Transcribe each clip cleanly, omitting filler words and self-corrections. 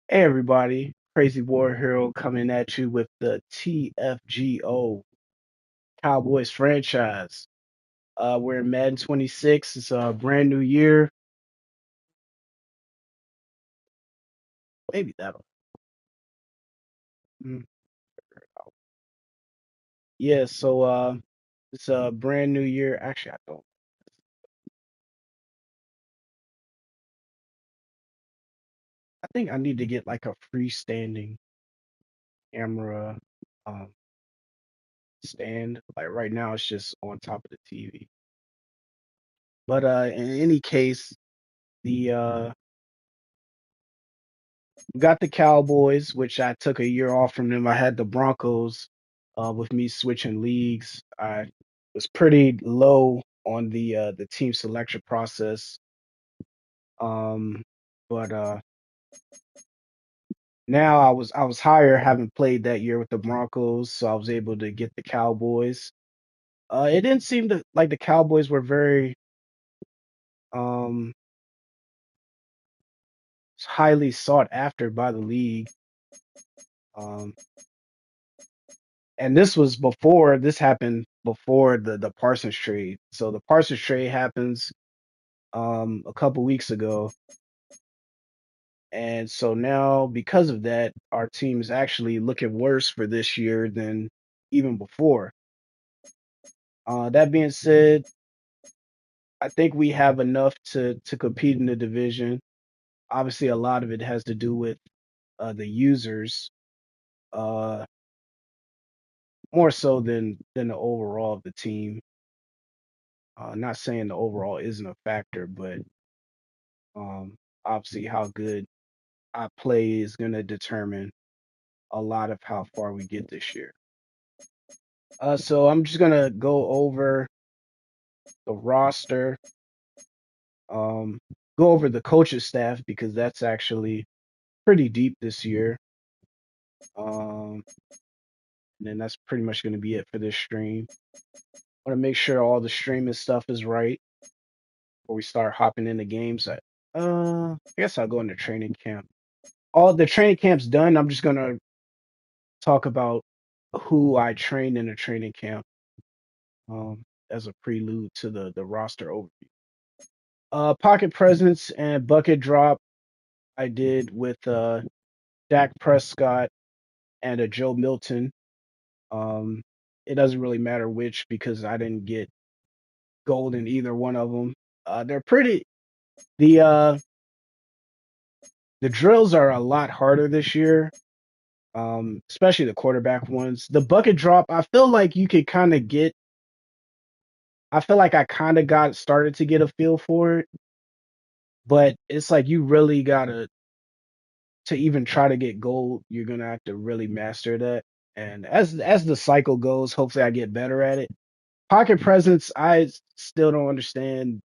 Hey everybody, Crazy War Hero coming at you with the TFGO Cowboys franchise. We're in Madden 26. It's a brand new year. Maybe that'll. mm, Yeah, it's a brand new year. Actually, I don't. I think I need to get like a freestanding camera um stand. Like right now, it's just on top of the TV. But in any case, the got the Cowboys, which I took a year off from them. I had the Broncos with me switching leagues. I was pretty low on the team selection process. Um, but now I was higher having played that year with the Broncos, so I was able to get the Cowboys. It didn't seem to like the Cowboys were very um highly sought after by the league. Um, and this happened before the Parsons trade. So the Parsons trade happens a couple weeks ago, and so now because of that, our team is actually looking worse for this year than even before. That being said, I think we have enough to compete in the division. Obviously, a lot of it has to do with the users, uh, more so than the overall of the team. Not saying the overall isn't a factor, but Um, obviously, how good I play is going to determine a lot of how far we get this year. So I'm just gonna go over the roster, um, go over the coaching staff because that's actually pretty deep this year. And then that's pretty much gonna be it for this stream. I want to make sure all the streaming stuff is right before we start hopping into games. I guess I'll go into training camp. All the training camp's done. I'm just gonna talk about who I trained in a training camp as a prelude to the roster overview. Pocket presence and bucket drop I did with Dak Prescott and a Joe Milton. Um, it doesn't really matter which because I didn't get gold in either one of them. They're pretty. The uh, the drills are a lot harder this year, especially the quarterback ones. The bucket drop, I feel like you could kind of get. I feel like I kind of got started to get a feel for it, but it's like you really gotta to even try to get gold, you're gonna have to really master that. And as the cycle goes, hopefully I get better at it. Pocket presence, I still don't understand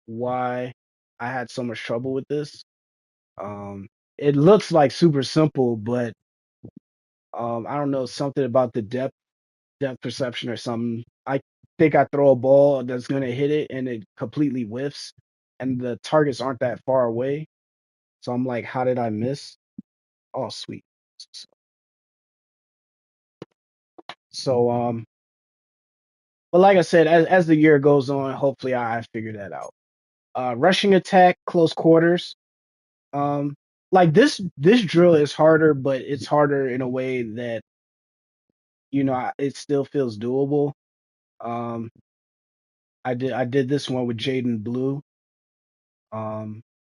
why I had so much trouble with this. Um, it looks like super simple, but I don't know, something about the depth perception or something. I think I throw a ball that's gonna hit it and it completely whiffs, and the targets aren't that far away. So I'm like, how did I miss? Oh, sweet. So, but like I said, as the year goes on, hopefully I figure that out. Rushing attack, close quarters. Um, like this drill is harder, but it's harder in a way that it still feels doable. Um, I did this one with Jaden Blue,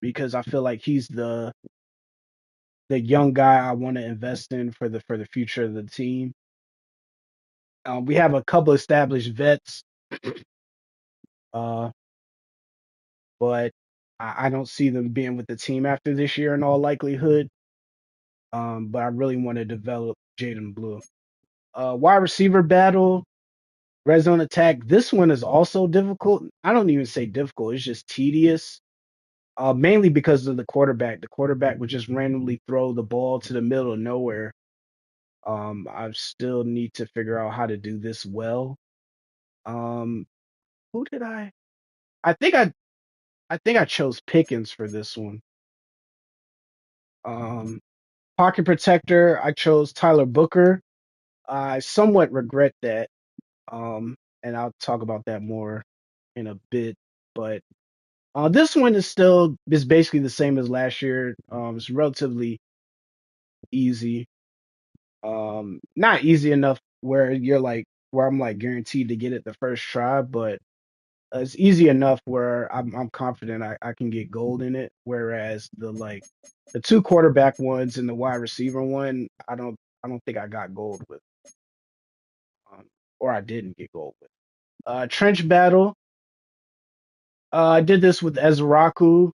because I feel like he's the young guy I want to invest in for the future of the team. We have a couple established vets, uh, but I don't see them being with the team after this year in all likelihood. But I really want to develop Jaden Blue. Wide receiver battle, red zone attack. This one is also difficult. I don't even say difficult. It's just tedious. Mainly because of the quarterback. The quarterback would just randomly throw the ball to the middle of nowhere. I still need to figure out how to do this well. Um, who did I? I think I think I chose Pickens for this one. Um, Pocket protector, I chose Tyler Booker. I somewhat regret that, um, and I'll talk about that more in a bit. But this one is basically the same as last year. It's relatively easy. Not easy enough where you're like where I'm like guaranteed to get it the first try, but it's easy enough where I'm confident I can get gold in it. Whereas the two quarterback ones and the wide receiver one, I don't think I got gold with, um, or I didn't get gold with. Trench battle. I did this with Ezraku.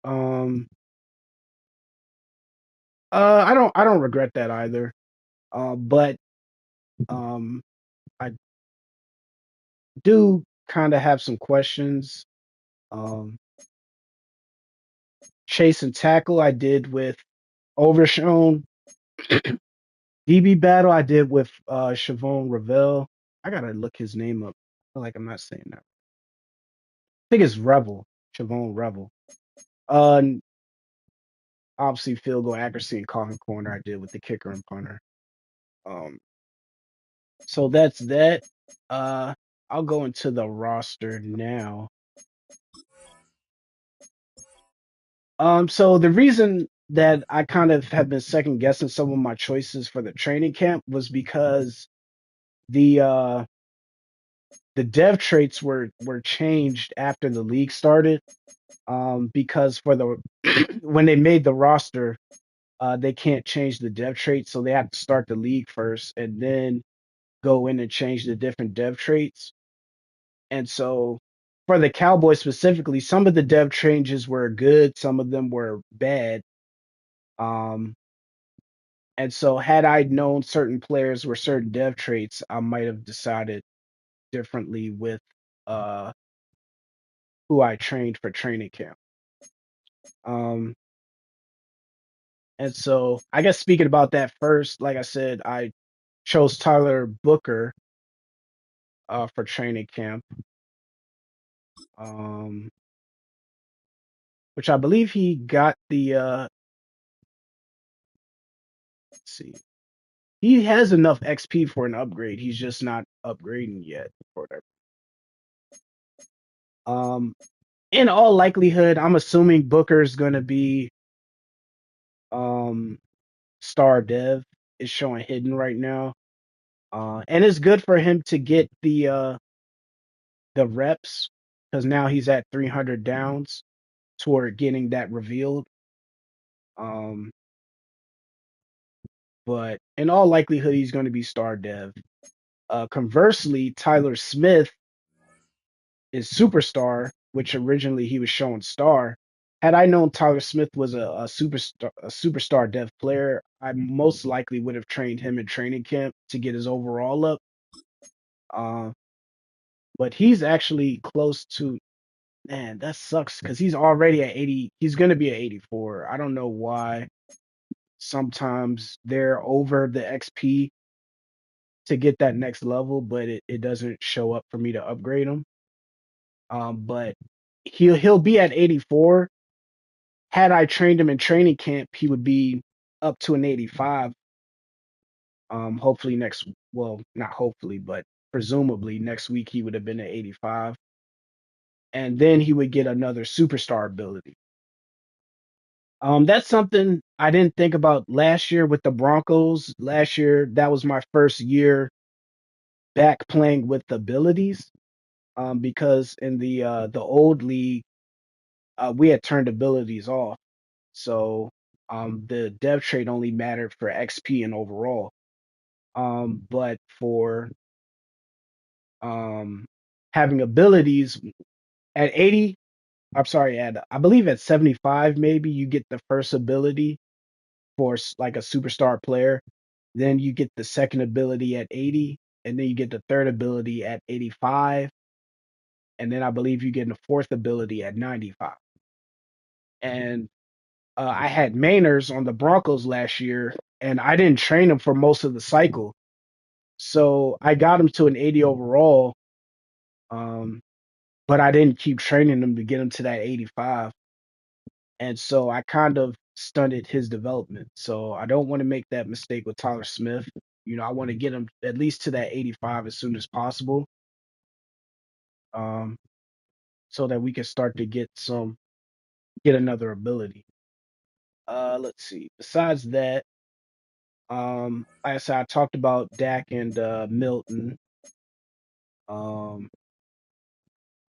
Um, I don't regret that either. But um, I do kind of have some questions. Um, Chase and tackle I did with Overshown. DB battle I did with Chavon Revel. I gotta look his name up. I feel like I'm not saying that. I think it's Revel. Chavon Revel. And obviously field goal accuracy and coffin corner I did with the kicker and punter. Um, so that's that. Uh, I'll go into the roster now. So the reason that I kind of have been second guessing some of my choices for the training camp was because the uh the dev traits were changed after the league started. Because for the when they made the roster, they can't change the dev traits, so they have to start the league first and then go in and change the different dev traits. And so for the Cowboys specifically, some of the dev changes were good, some of them were bad. Um, and so had I known certain players were certain dev traits, I might have decided differently with uh who I trained for training camp. Um, and so I guess speaking about that first, like I said, I chose Tyler Booker for training camp, um, which I believe he got the let's see, he has enough XP for an upgrade. He's just not upgrading yet or whatever. Um, in all likelihood, I'm assuming Booker's gonna be um star dev. Is showing hidden right now. And it's good for him to get the reps because now he's at 300 downs toward getting that revealed. Um, but in all likelihood, he's going to be star dev. Conversely, Tyler Smith is superstar, which originally he was showing star. Had I known Tyler Smith was a superstar dev player, I most likely would have trained him in training camp to get his overall up. Uh, but he's actually close to. Man, that sucks because he's already at 80. He's going to be at 84. I don't know why. Sometimes they're over the XP to get that next level, but it doesn't show up for me to upgrade him. But he'll be at 84. Had I trained him in training camp, he would be up to an 85. Hopefully well, not hopefully, but presumably next week he would have been at 85, and then he would get another superstar ability. That's something I didn't think about last year with the Broncos. Last year, that was my first year back playing with abilities. Because in the old league, we had turned abilities off. So the dev trait only mattered for XP and overall. But for um having abilities at 80, I'm sorry, at I believe at 75 maybe you get the first ability for like a superstar player. Then you get the second ability at 80, and then you get the third ability at 85, and then I believe you get a fourth ability at 95. And I had Mainers on the Broncos last year, and I didn't train him for most of the cycle. So I got him to an 80 overall, um, but I didn't keep training him to get him to that 85. And so I kind of stunted his development. So I don't want to make that mistake with Tyler Smith. I want to get him at least to that 85 as soon as possible, um, so that we can start to get another ability. Let's see. Besides that, like I said, I talked about Dak and Milton. Um,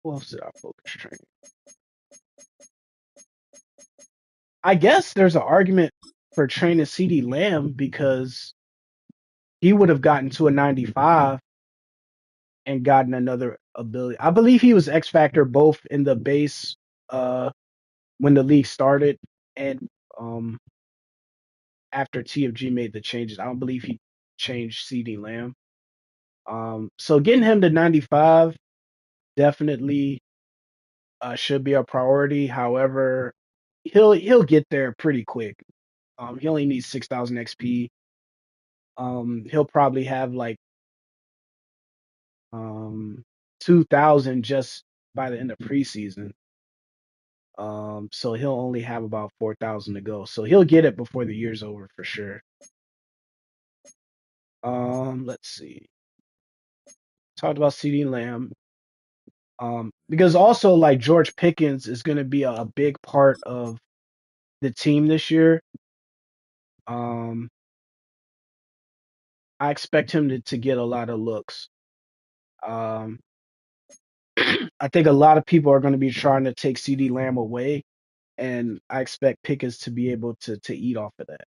who else did I focus train? I guess there's an argument for training CD Lamb because he would have gotten to a 95 and gotten another ability. I believe he was X Factor both in the base uh when the league started and um after TFG made the changes. I don't believe he changed CD Lamb. So getting him to 95 definitely should be a priority. However, he'll get there pretty quick. He only needs 6,000 XP. He'll probably have like um 2,000 just by the end of preseason. So he'll only have about 4,000 to go. So he'll get it before the year's over for sure. Let's see. Talked about CD Lamb. Because also like George Pickens is going to be a big part of the team this year. Um, I expect him to get a lot of looks. Um, I think a lot of people are going to be trying to take CD Lamb away, and I expect Pickens to be able to eat off of that.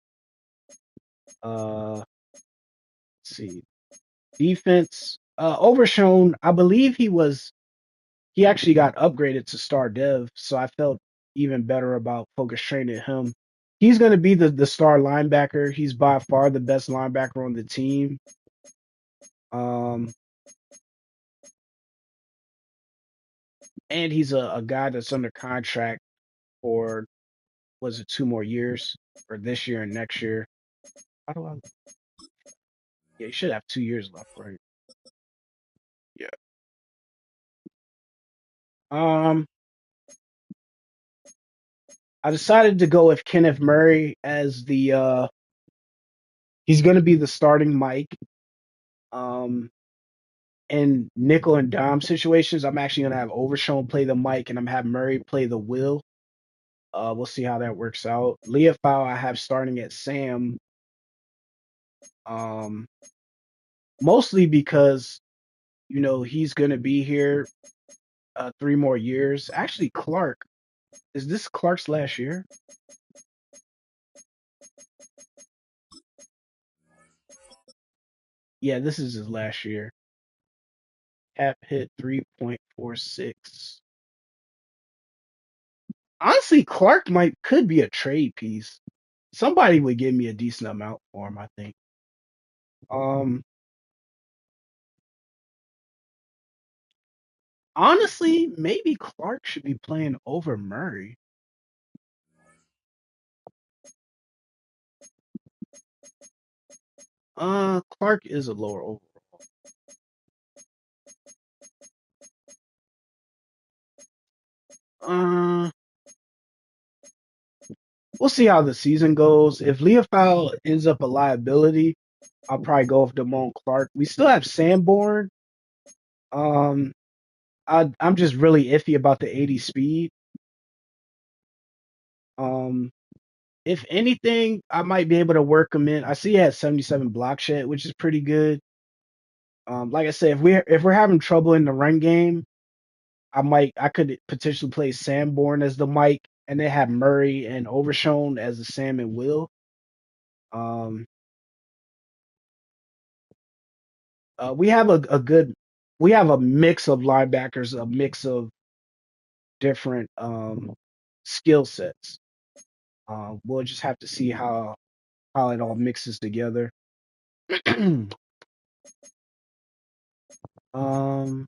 Let's see. Defense, Overshown, I believe he actually got upgraded to star dev, so I felt even better about focus training him. He's going to be the star linebacker. He's by far the best linebacker on the team. Um, and he's a guy that's under contract for, was it 2 more years, or this year and next year? How do I? Yeah, he should have 2 years left, right? Yeah. Um, I decided to go with Kenneth Murray as he's going to be the starting Mike. Um, in nickel and dime situations, I'm actually going to have Overshown play the Mike, and I'm have Murray play the Will. We'll see how that works out. Leofow, I have starting at Sam. Um, Mostly because he's going to be here 3 more years. Actually, Clark, is this Clark's last year? Yeah, this is his last year. Cap hit 3.46. Honestly, Clark could be a trade piece. Somebody would give me a decent amount for him, I think. Um, Honestly, maybe Clark should be playing over Murray. Clark is a lower overall. Uh, we'll see how the season goes. If Leofow ends up a liability, I'll probably go with Damone Clark. We still have Sanborn. Um, I'm just really iffy about the 80 speed. Um, if anything, I might be able to work him in. I see he has 77 block shed, which is pretty good. Like I said, if we're having trouble in the run game, I could potentially play Sanborn as the Mike, and then have Murray and Overshown as the Sam and Will. Um, we have a good, we have a mix of linebackers, a mix of different skill sets. We'll just have to see how it all mixes together.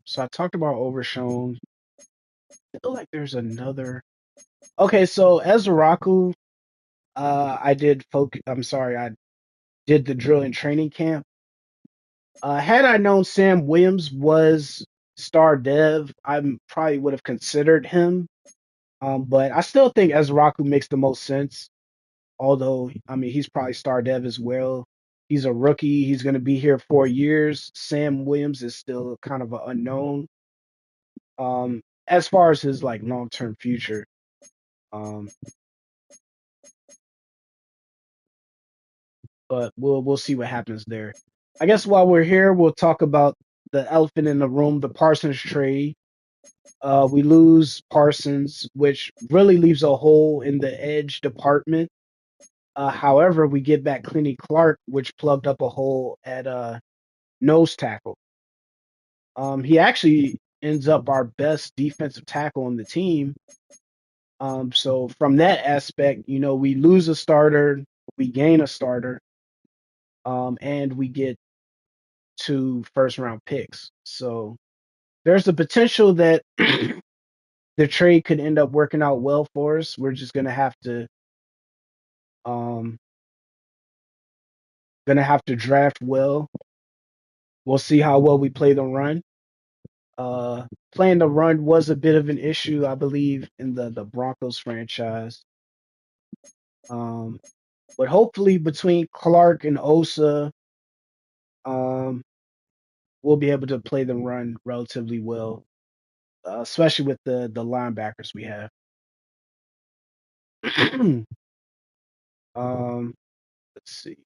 So I talked about Overshown. I feel like there's another. Okay, so Ezraku, I did folk. I'm sorry, I did the drill and training camp. Had I known Sam Williams was star dev, I probably would have considered him. But I still think Ezraku makes the most sense. Although, I mean, he's probably star dev as well. He's a rookie. He's going to be here 4 years. Sam Williams is still kind of an unknown. As far as his like long term future. Um, but we'll see what happens there. I guess while we're here, we'll talk about the elephant in the room, the Parsons trade. We lose Parsons, which really leaves a hole in the edge department. However, we get back Clinty Clark, which plugged up a hole at nose tackle. He actually ends up our best defensive tackle on the team. So from that aspect, we lose a starter, we gain a starter, and we get 2 first round picks. So there's the potential that the trade could end up working out well for us. We're just um gonna have to draft well. We'll see how well we play the run. Uh, Playing the run was a bit of an issue, I believe, in the Broncos franchise. Um, but hopefully, between Clark and Osa, um, we'll be able to play the run relatively well, especially with the linebackers we have. um, let's see.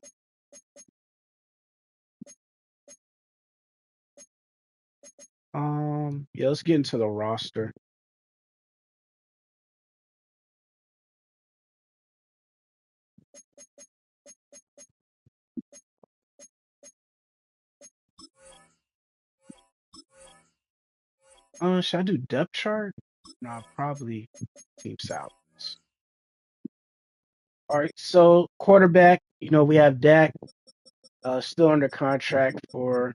Yeah, let's get into the roster. Should I do depth chart? No, probably team salaries. All right, so quarterback, we have Dak still under contract for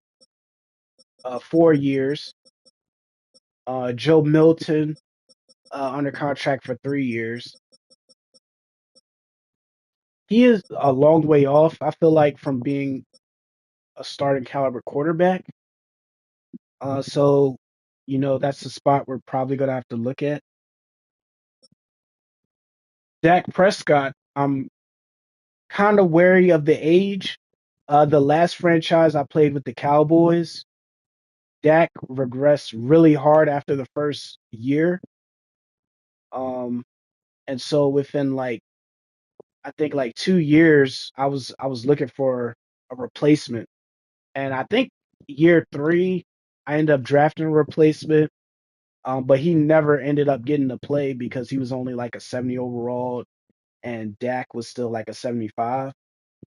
4 years. Joe Milton under contract for 3 years. He is a long way off, I feel like, from being a starting caliber quarterback. So, that's the spot we're probably going to have to look at. Dak Prescott, I'm kind of wary of the age. The last franchise I played with the Cowboys, Dak regressed really hard after the first year. Um, and so within like I think like 2 years, I was looking for a replacement, and I think year three, I ended up drafting a replacement. But he never ended up getting to play because he was only like a 70 overall, and Dak was still like a 75.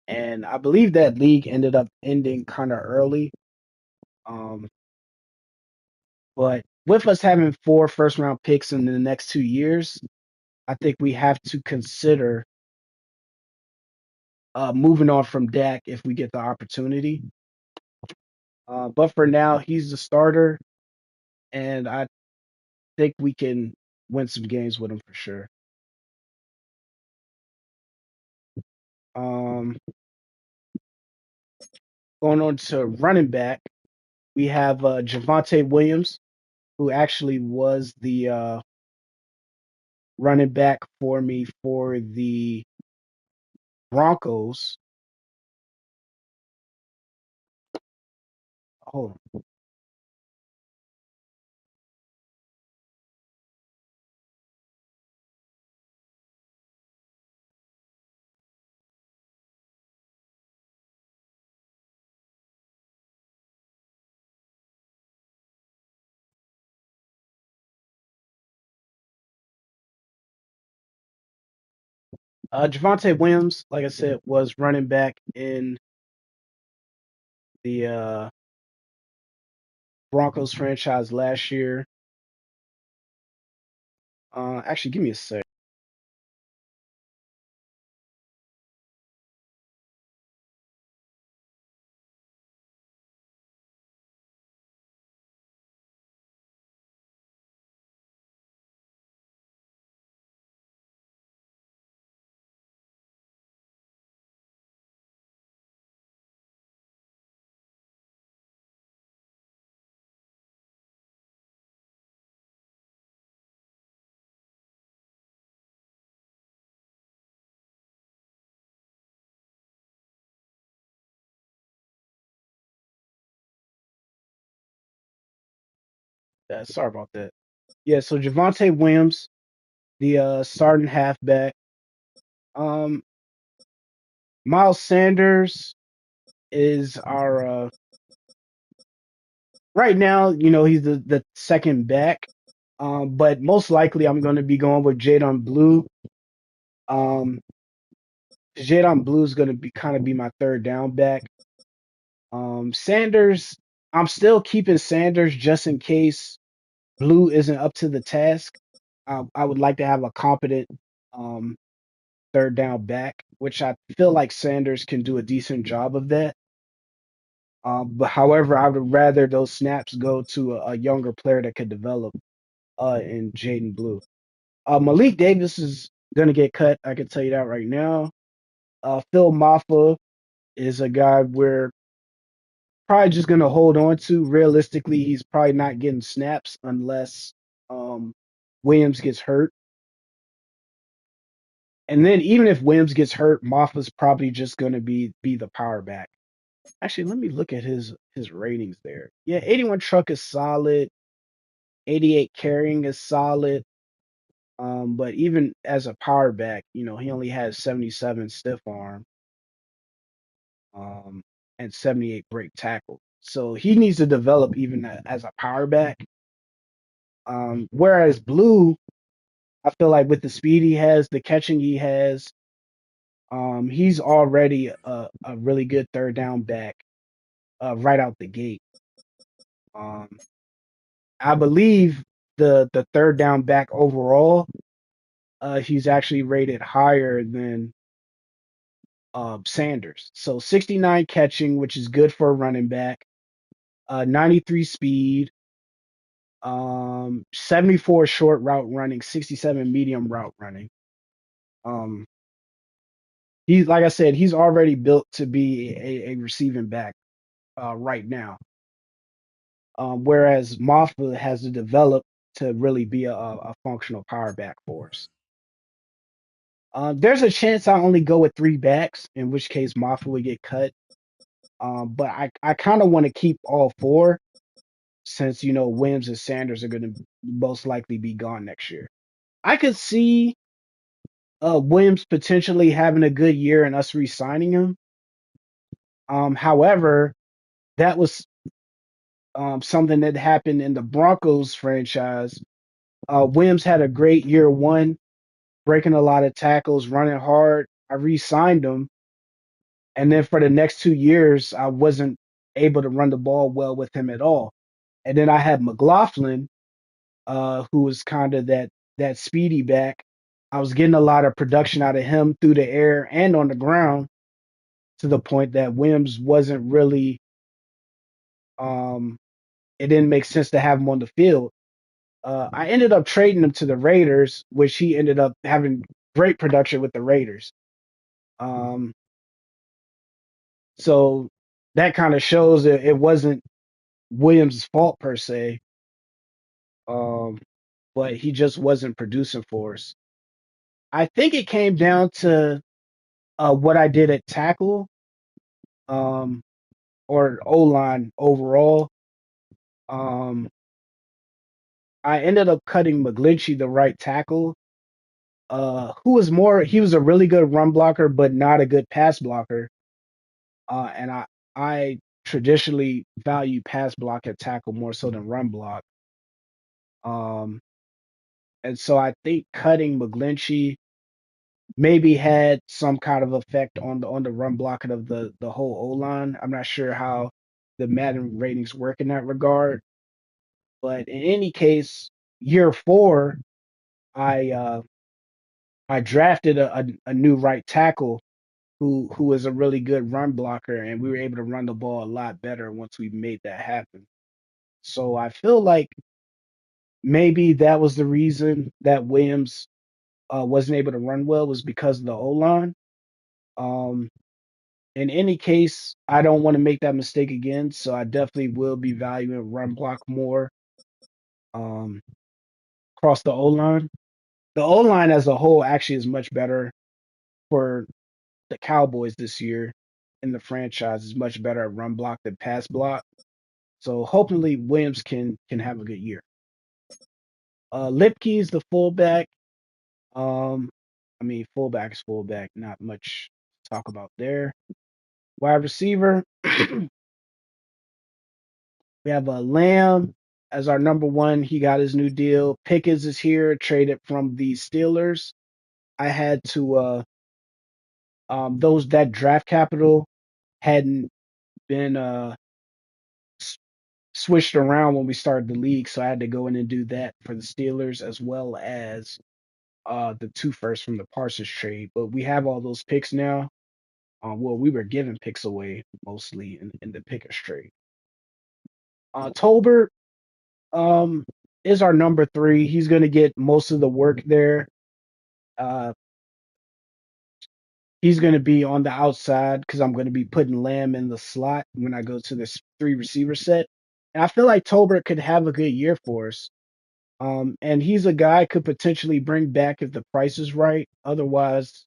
And I believe that league ended up ending kind of early. Um, but with us having 4 first round picks in the next 2 years, I think we have to consider moving on from Dak if we get the opportunity. But for now, he's the starter, and I think we can win some games with him for sure. Um, Going on to running back, we have Javante Williams, who actually was the running back for me for the Broncos. Hold on. Javante Williams, like I said, was running back in the Broncos franchise last year. Actually, give me a sec. Sorry about that. Yeah, so Javonte Williams, the starting halfback. Um, Miles Sanders is our right now. He's the second back. But most likely I'm going to be going with Jadon Blue. Um, Jadon Blue is going to be kind of be my third down back. Sanders, I'm still keeping Sanders just in case Blue isn't up to the task. I would like to have a competent um, third down back, which I feel like Sanders can do a decent job of that. But however, I would rather those snaps go to a younger player that could develop in Jaden Blue. Malik Davis is going to get cut. I can tell you that right now. Phil Maffa is a guy we're probably just going to hold on to. Realistically, he's probably not getting snaps unless um, Williams gets hurt. And then even if Williams gets hurt, Maffa's probably just going to be the power back. Actually, let me look at his ratings there. Yeah, 81 truck is solid. 88 carrying is solid. But even as a power back, he only has 77 stiff arm, um, and 78 break tackle. So he needs to develop even as a power back. Whereas Blue, I feel like with the speed he has, the catching he has, he's already a really good third down back right out the gate. Um, I believe the third down back overall, he's actually rated higher than Sanders. So 69 catching, which is good for a running back. 93 speed. 74 short route running, 67 medium route running. Um, he's like I said, he's already built to be a receiving back right now. Whereas Mothra has to develop to really be a functional power back for us. There's a chance I only go with three backs, in which case Mothra would get cut. But I kind of want to keep all four since Williams and Sanders are going to most likely be gone next year. I could see Williams potentially having a good year and us re-signing him. However, that was something that happened in the Broncos franchise. Williams had a great year one, breaking a lot of tackles, running hard. I re-signed him, and then for the next 2 years, I wasn't able to run the ball well with him at all. And then I had McLaughlin, who was kind of that speedy back. I was getting a lot of production out of him through the air and on the ground to the point that Williams wasn't really um it didn't make sense to have him on the field. I ended up trading him to the Raiders, which he ended up having great production with the Raiders. Um so that kind of shows that it wasn't Williams' fault per se. Um but he just wasn't producing for us. I think it came down to what I did at tackle, um, or O line overall. Um, I ended up cutting McGlinchey, the right tackle, he was a really good run blocker, but not a good pass blocker. And I traditionally value pass block at tackle more so than run block. Um, and so I think cutting McGlinchey maybe had some kind of effect on the run blocking of the whole O line. I'm not sure how the Madden ratings work in that regard, but in any case, year four, I uh, I drafted a new right tackle who is a really good run blocker, and we were able to run the ball a lot better once we made that happen. So I feel like maybe that was the reason that Williams wasn't able to run well was because of the O line. Um, in any case, I don't want to make that mistake again, so I definitely will be valuing run block more um, across the O line. The O line as a whole actually is much better for the Cowboys this year in the franchise. Is much better at run block than pass block. So hopefully Williams can have a good year. Lipke's the fullback. Um, I mean, fullback is fullback. Not much to talk about there. Wide receiver, we have a Lamb as our number one. He got his new deal. Pickens is here, traded from the Steelers. I had to those that draft capital hadn't been s- switched around when we started the league, so I had to go in and do that for the Steelers as well as the two first from the Parsons trade. But we have all those picks now. Well, we were giving picks away mostly in the Pickers trade. Tolbert um, is our number three. He's going to get most of the work there. Uh, he's going to be on the outside because I'm going to be putting Lamb in the slot when I go to this three receiver set. And I feel like Tolbert could have a good year for us. And he's a guy I could potentially bring back if the price is right. Otherwise,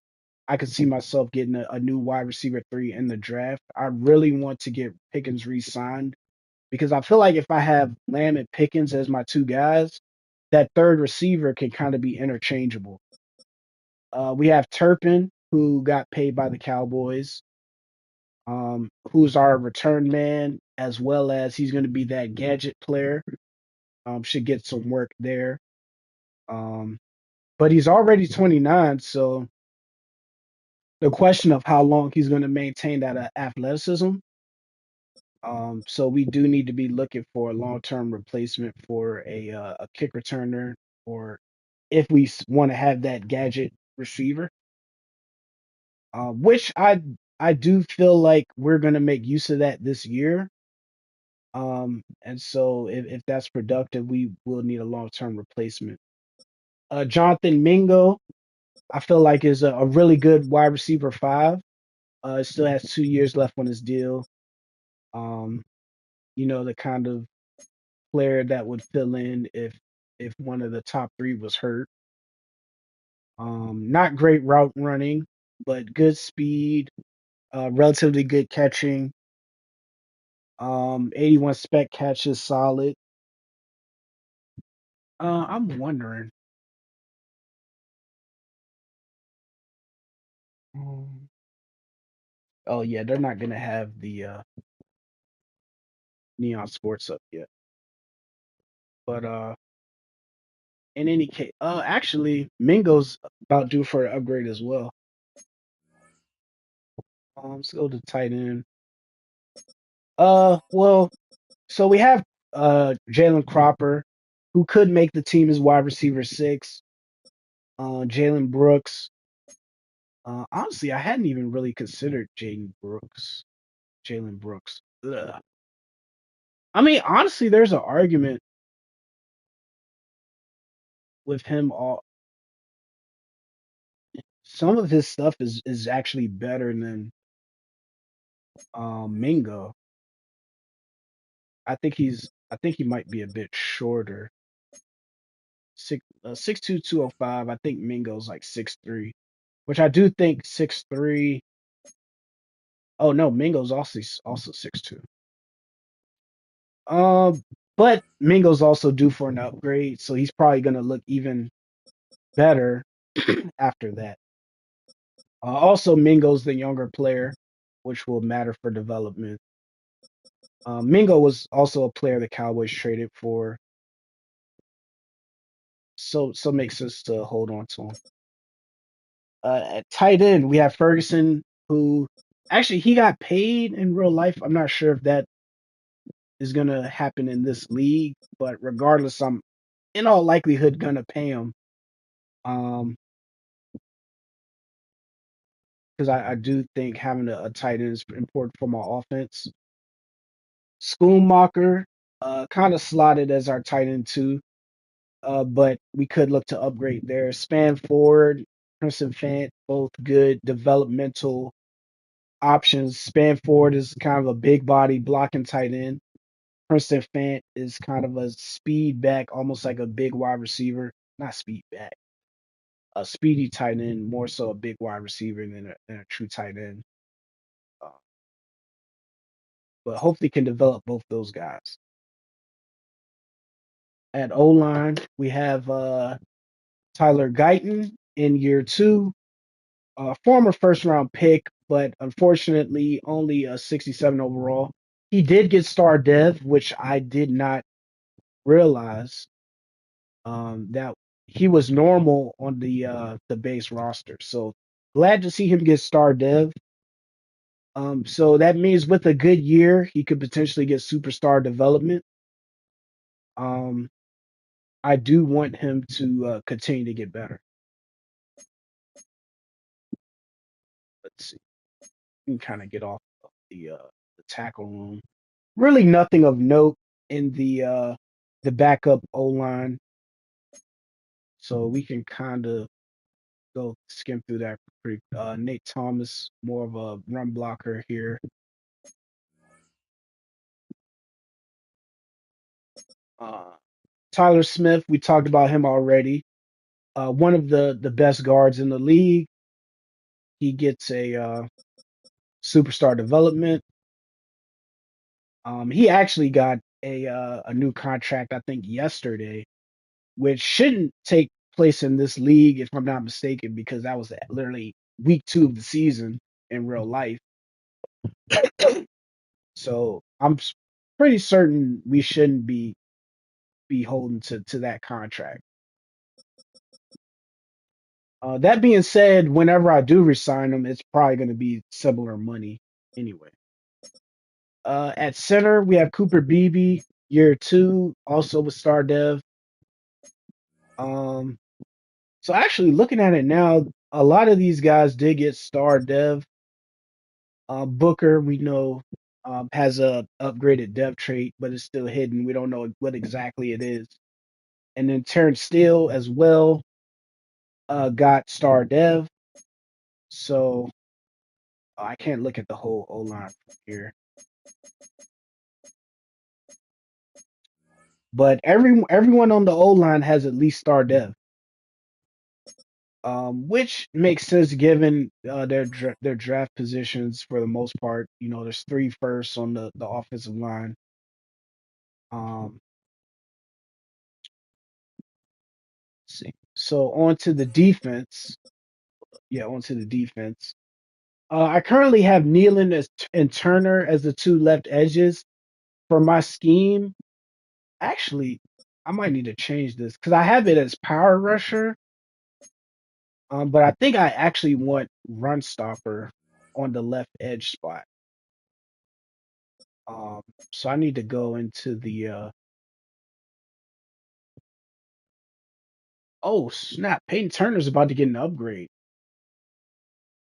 I could see myself getting a new wide receiver three in the draft. I really want to get Pickens re-signed because I feel like if I have Lamb and Pickens as my two guys, that third receiver can kind of be interchangeable. We have Turpin, who got paid by the Cowboys, who's our return man, as well as he's going to be that gadget player. Should get some work there. Um, but he's already 29, so the question of how long he's going to maintain that athleticism. So we do need to be looking for a long-term replacement for a kick returner, or if we want to have that gadget receiver, which I do feel like we're going to make use of that this year. And so if that's productive, we will need a long-term replacement. Jonathan Mingo, I feel like is a really good wide receiver five. Still has 2 years left on his deal. Um, the kind of player that would fill in if one of the top three was hurt. Not great route running, but good speed, relatively good catching. 81 spec catch is solid. I'm wondering. um, Oh yeah, they're not gonna have the Neon Sports up yet. But in any case, actually, Mingo's about due for an upgrade as well. Let's go to tight end. Well, so we have Jalen Cropper, who could make the team as wide receiver six. Jalen Brooks. Honestly, I hadn't even really considered Jaden Brooks. Jalen Brooks. Ugh. I mean, honestly, there's an argument with him. All some of his stuff is actually better than Mingo. I think he might be a bit shorter. 6'2", 205. I think Mingo's like 6'3", which I do think 6'3". Oh no, Mingo's also 6'2". Um, but Mingo's also due for an upgrade, so he's probably gonna look even better after that. Also, Mingo's the younger player, which will matter for development. Mingo was also a player the Cowboys traded for, so makes sense to hold on to him. At tight end, we have Ferguson, who actually he got paid in real life. I'm not sure if that is gonna happen in this league, but regardless, I'm in all likelihood gonna pay him. Um, because I do think having a tight end is important for my offense. Schoonmaker, kind of slotted as our tight end too, but we could look to upgrade there. Spanford, Crimson Fant, both good developmental options. Spanford is kind of a big body blocking tight end. Princeton Fant is kind of a speed back, almost like a big wide receiver. Not speed back, a speedy tight end, more so a big wide receiver than a true tight end. Uh, but hopefully can develop both those guys. At O line, we have Tyler Guyton in year two, former first round pick, but unfortunately only a 67 overall. He did get star dev, which I did not realize that he was normal on the base roster. So glad to see him get star dev. So that means with a good year, he could potentially get superstar development. Um, I do want him to continue to get better. Let's see. We can kind of get off of the tackle room. Really nothing of note in the backup O line, so we can kind of go skim through that pretty. Nate Thomas, more of a run blocker here. Uh, Tyler Smith, we talked about him already. One of the best guards in the league. He gets a superstar development. He actually got a new contract, I think, yesterday, which shouldn't take place in this league, if I'm not mistaken, because that was literally week two of the season in real life. So I'm pretty certain we shouldn't be holding to that contract. That being said, whenever I do resign him, it's probably going to be similar money anyway. At center, we have Cooper Beebe, year two, also with Star Dev. Um, so actually, looking at it now, a lot of these guys did get Star Dev. Booker, we know, has a upgraded dev trait, but it's still hidden. We don't know what exactly it is. And then Terrence Steele as well got Star Dev. So I can't look at the whole O line from here. But everyone on the O line has at least Star Dev, which makes sense given their draft positions for the most part. You know, there's three firsts on the offensive line. Um, let's see. So on to the defense. Yeah, onto the defense. I currently have Nealon and Turner as the two left edges for my scheme. Actually, I might need to change this because I have it as power rusher. But I think I actually want run stopper on the left edge spot. Um, so I need to go into the oh snap, Peyton Turner's about to get an upgrade.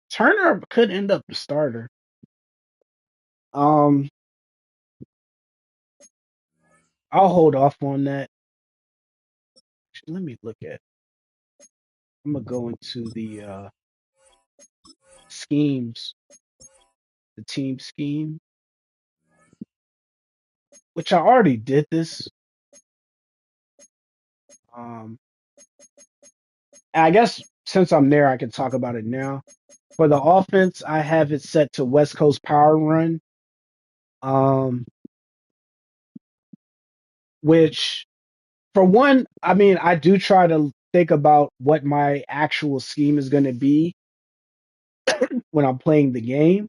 Turner could end up the starter. Um, I'll hold off on that. Actually, let me look at. I'm gonna go into the schemes, the team scheme, which I already did this. Um, and I guess since I'm there, I can talk about it now. For the offense, I have it set to West Coast Power Run, um, which for one, I mean, I do try to think about what my actual scheme is going to be when I'm playing the game.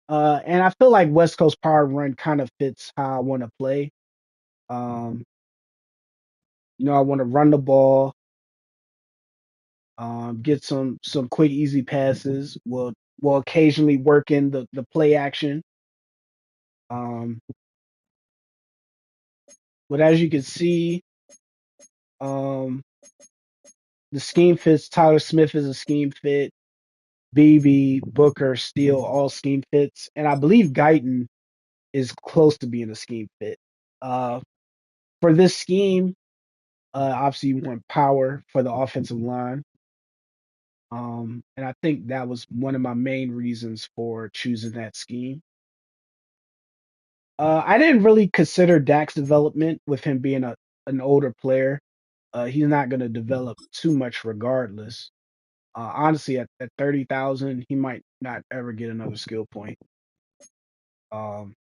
And I feel like West Coast Power Run kind of fits how I want to play. Um, I want to run the ball, get some quick, easy passes. Will occasionally work in the play action. Um, but as you can see, um, the scheme fits. Tyler Smith is a scheme fit. BB, Booker, Steele, all scheme fits, and I believe Guyton is close to being a scheme fit. Uh, for this scheme, obviously you want power for the offensive line. And I think that was one of my main reasons for choosing that scheme. I didn't really consider Dak's development with him being an older player. He's not going to develop too much regardless. Honestly, at 30,000, he might not ever get another skill point. Um,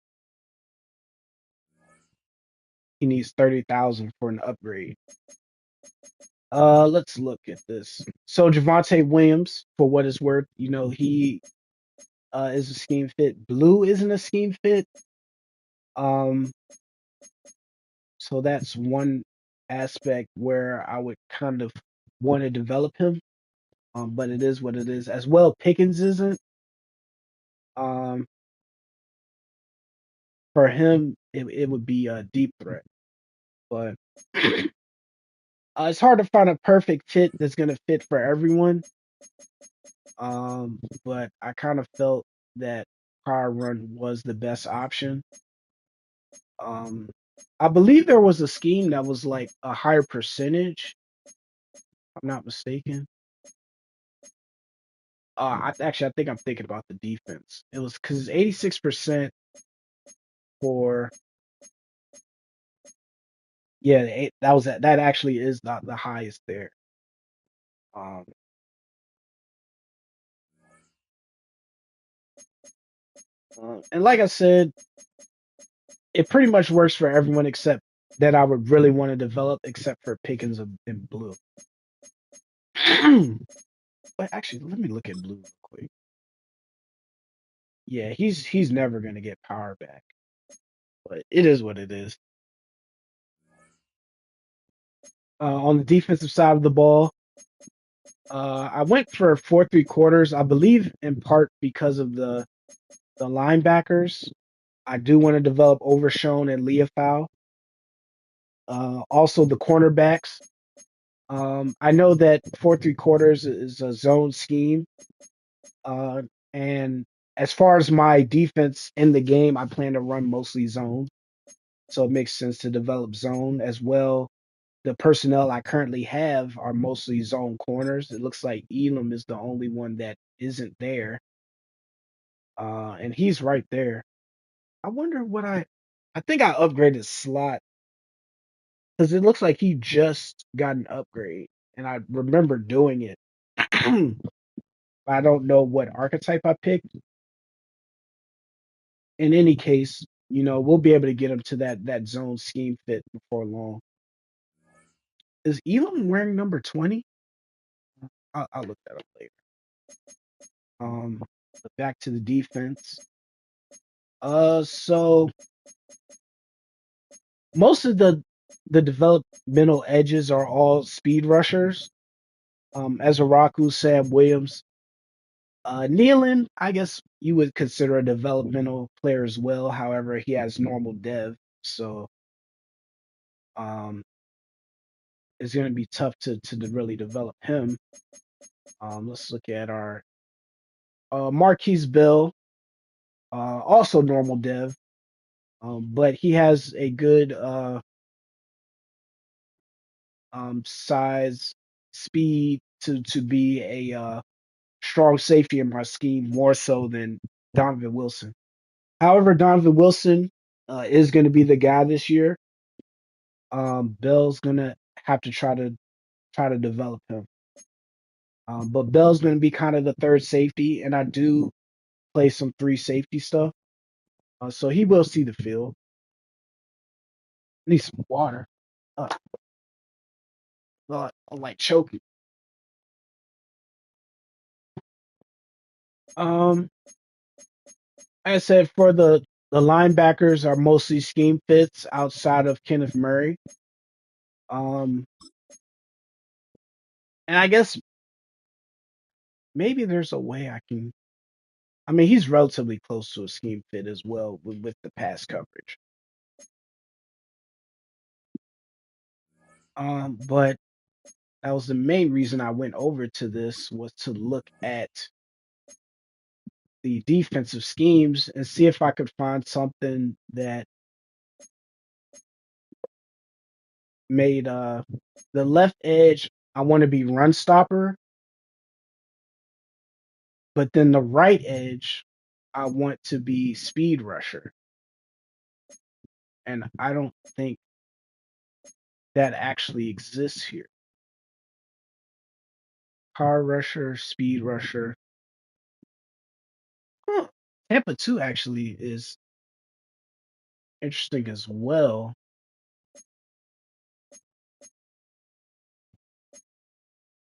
He needs 30,000 for an upgrade. Let's look at this. So Javante Williams, for what it's worth, he is a scheme fit. Blue isn't a scheme fit. Um, so that's one aspect where I would kind of want to develop him. But it is what it is. As well, Pickens isn't. Um, for him, it would be a deep threat. But it's hard to find a perfect fit that's going to fit for everyone. But I kind of felt that Power Run was the best option. Um, I believe there was a scheme that was like a higher percentage, if I'm not mistaken. I think I'm thinking about the defense. It was because it's 86% for yeah. That actually is the highest there. Um, and like I said, it pretty much works for everyone except that I would really want to develop, except for Pickens and Blue. But actually, let me look at Blue real quick. Yeah, he's never gonna get power back, but it is what it is. On the defensive side of the ball, I went for 4 3/4. I believe in part because of the linebackers. I do want to develop Overshown and Leafau. Also the cornerbacks. I know that 4 3/4 is a zone scheme. Uh, and as far as my defense in the game, I plan to run mostly zone. So it makes sense to develop zone as well. The personnel I currently have are mostly zone corners. It looks like Elam is the only one that isn't there. And he's right there. I wonder what I think I upgraded slot because it looks like he just got an upgrade. And I remember doing it. I don't know what archetype I picked. In any case, we'll be able to get him to that zone scheme fit before long. Is Elam wearing number 20? I'll look that up later. But back to the defense. So most of the developmental edges are all speed rushers. Ezraku, Sam Williams, Nealon, I guess you would consider a developmental player as well. However, he has normal dev, so um, it's going to be tough to really develop him. Let's look at our Marquise Bell, also normal dev, but he has a good size, speed to be a strong safety in my scheme more so than Donovan Wilson. However, Donovan Wilson is going to be the guy this year. Bell's going to have to try to develop him. But Bell's going to be kind of the third safety, and I do play some three safety stuff. So he will see the field. Need some water. Uh, I'm like choking. Um, like I said, for the linebackers are mostly scheme fits outside of Kenneth Murray. Um, and I guess maybe there's a way I can. I mean, he's relatively close to a scheme fit as well with the pass coverage. But that was the main reason I went over to this was to look at the defensive schemes and see if I could find something that made the left edge I want to be run stopper, but then the right edge I want to be speed rusher. And I don't think that actually exists here. Power rusher, speed rusher. Huh. Tampa 2 actually is interesting as well.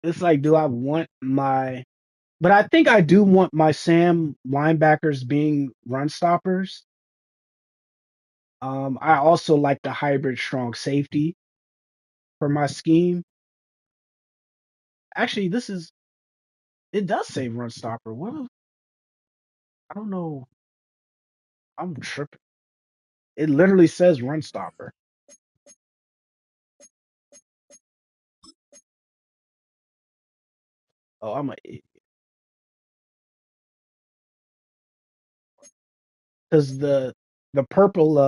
it's like, do I want my? But I think I do want my Sam linebackers being run stoppers. I also like the hybrid strong safety for my scheme. Actually, this is it does say run stopper. I don't know. I'm tripping. It literally says run stopper. Oh, I'm a because the purple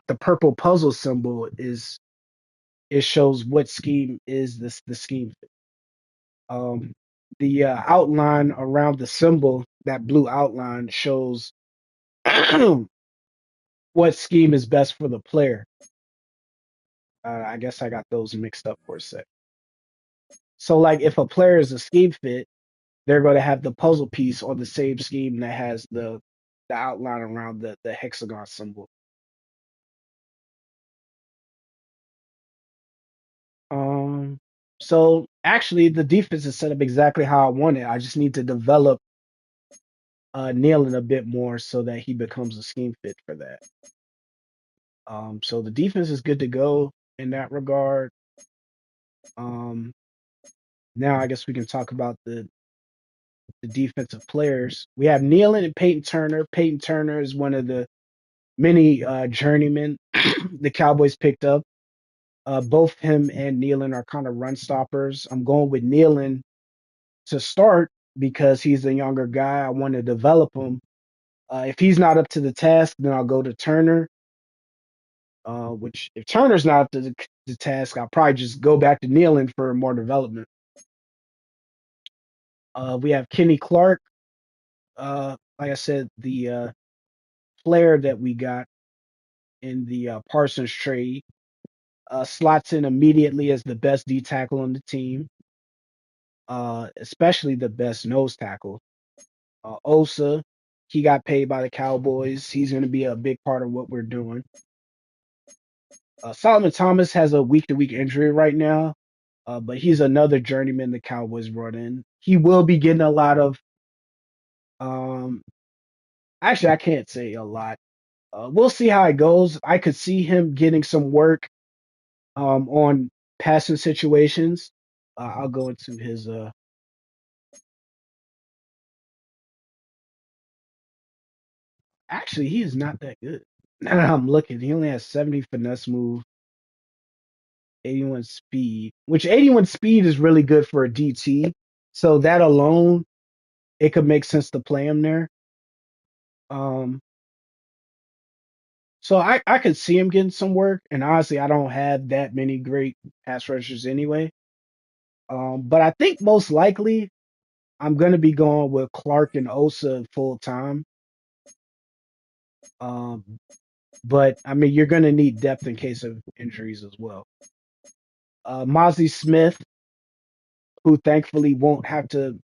the purple puzzle symbol is it shows what scheme is this the scheme. Um, the outline around the symbol, that blue outline shows what scheme is best for the player. I guess I got those mixed up for a sec. So, like, if a player is a scheme fit, they're going to have the puzzle piece on the same scheme that has the outline around the hexagon symbol. Um, so actually, the defense is set up exactly how I want it. I just need to develop Nealon a bit more so that he becomes a scheme fit for that. So the defense is good to go in that regard. Um, Now I guess we can talk about the defensive players. We have Nealon and Peyton Turner. Peyton Turner is one of the many journeymen the Cowboys picked up. Both him and Nealon are kind of run stoppers. I'm going with Nealon to start because he's a younger guy. I want to develop him. If he's not up to the task, then I'll go to Turner. Which if Turner's not up to the task, I'll probably just go back to Nealon for more development. We have Kenny Clark. Like I said, the player that we got in the Parsons trade slots in immediately as the best D tackle on the team, especially the best nose tackle. Osa, he got paid by the Cowboys. He's going to be a big part of what we're doing. Solomon Thomas has a week to week injury right now, but he's another journeyman the Cowboys brought in. He will be getting a lot of, um, actually, I can't say a lot. We'll see how it goes. I could see him getting some work on passing situations. I'll go into his. Actually, he is not that good. Now that I'm looking, he only has 70 finesse move, 81 speed, which 81 speed is really good for a DT. So that alone, it could make sense to play him there. Um, so I could see him getting some work, and honestly, I don't have that many great pass rushers anyway. But I think most likely I'm gonna be going with Clark and Osa full time. Um, but I mean, you're gonna need depth in case of injuries as well. Mozzie Smith, who thankfully won't have to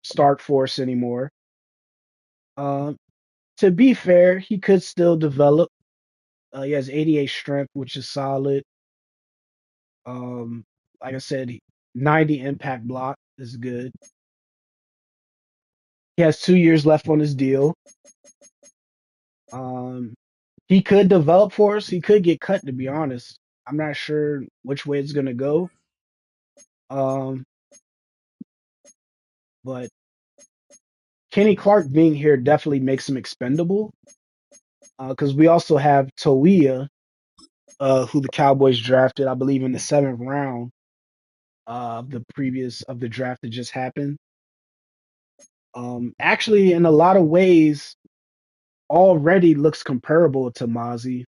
start for us anymore. Um, to be fair, he could still develop. He has 88 strength, which is solid. Um, like I said, 90 impact block is good. He has 2 years left on his deal. Um, he could develop for us. He could get cut, to be honest. I'm not sure which way it's going to go. Um, but Kenny Clark being here definitely makes him expendable because we also have Toia, who the Cowboys drafted, I believe, in the seventh round of the draft that just happened. Actually, in a lot of ways, already looks comparable to Mozzie,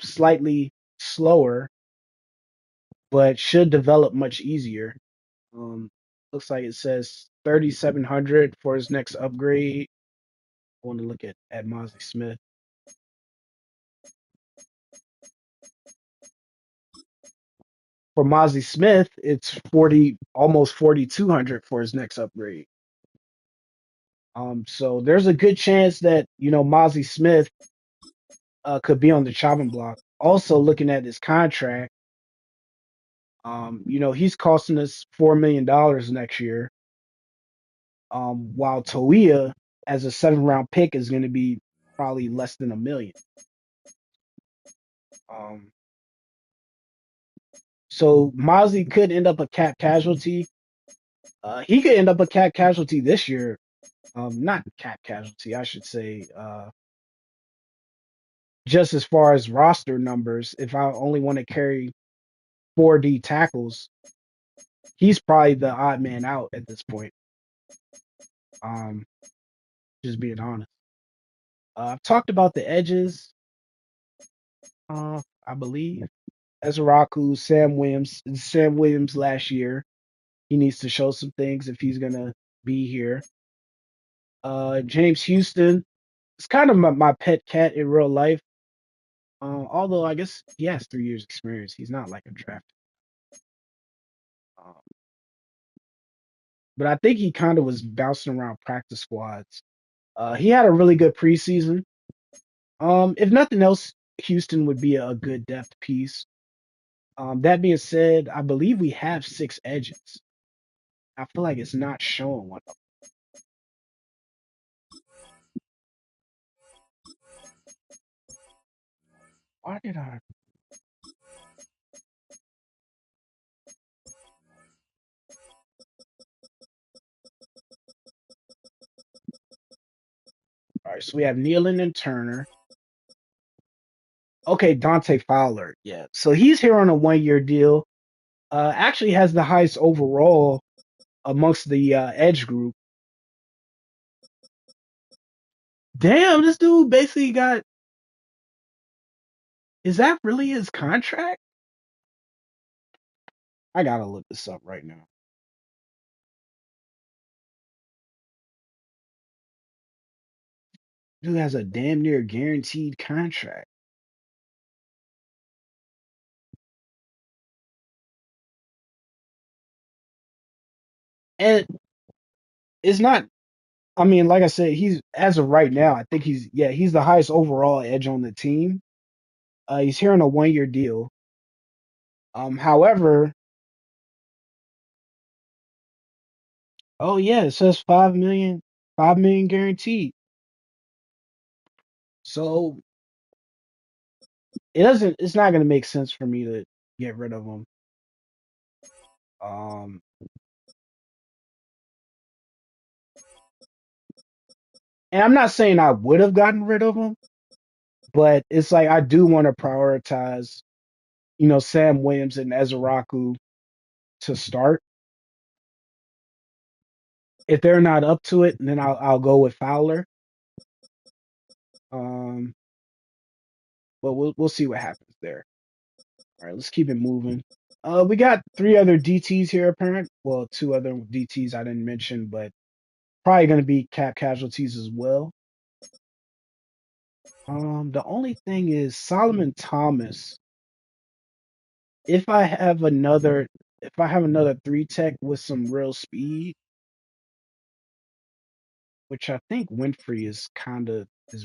slightly slower, but should develop much easier. Um, Looks like it says 3,700 for his next upgrade. I want to look at Mozzie Smith. For Mozzie Smith, it's 40, almost 4,200 for his next upgrade. So there's a good chance that Mozzie Smith could be on the chopping block. Also, looking at his contract, He's costing us $4 million next year. While Toia, as a 7th round pick, is going to be probably less than $1 million. Um, so Mosley could end up a cap casualty. He could end up a cap casualty this year. Not cap casualty, I should say. Just as far as roster numbers, if I only want to carry 4D tackles, he's probably the odd man out at this point. Um, just being honest. I've talked about the edges. I believe Ezraku, Sam Williams last year. He needs to show some things if he's gonna be here. James Houston. It's kind of my pet cat in real life. Although I guess he has 3 years experience. He's not like a draft. Um, but I think he kind of was bouncing around practice squads. He had a really good preseason. If nothing else, Houston would be a good depth piece. That being said, I believe we have 6 edges. I feel like it's not showing one. Why did I? All right, so we have Nealon and Turner. Okay, Dante Fowler. Yeah, so he's here on a 1 year deal. Actually has the highest overall amongst the edge group. Damn, this dude basically got. Is that really his contract? I gotta look this up right now. Dude has a damn near guaranteed contract. And it's not, I mean, like I said, he's as of right now, I think he's the highest overall edge on the team. He's here on a 1 year deal. However, oh yeah, it says 5 million, 5 million guaranteed. So it's not gonna make sense for me to get rid of him. Um, and I'm not saying I would have gotten rid of him, but it's like I do want to prioritize, Sam Williams and Ezraku to start. If they're not up to it, then I'll go with Fowler. Um, but we'll see what happens there. All right, let's keep it moving. We got 3 other DTs here, apparent. Well, 2 other DTs I didn't mention, but probably going to be cap casualties as well. The only thing is Solomon Thomas. If I have another, if I have another 3 tech with some real speed, which I think Winfrey is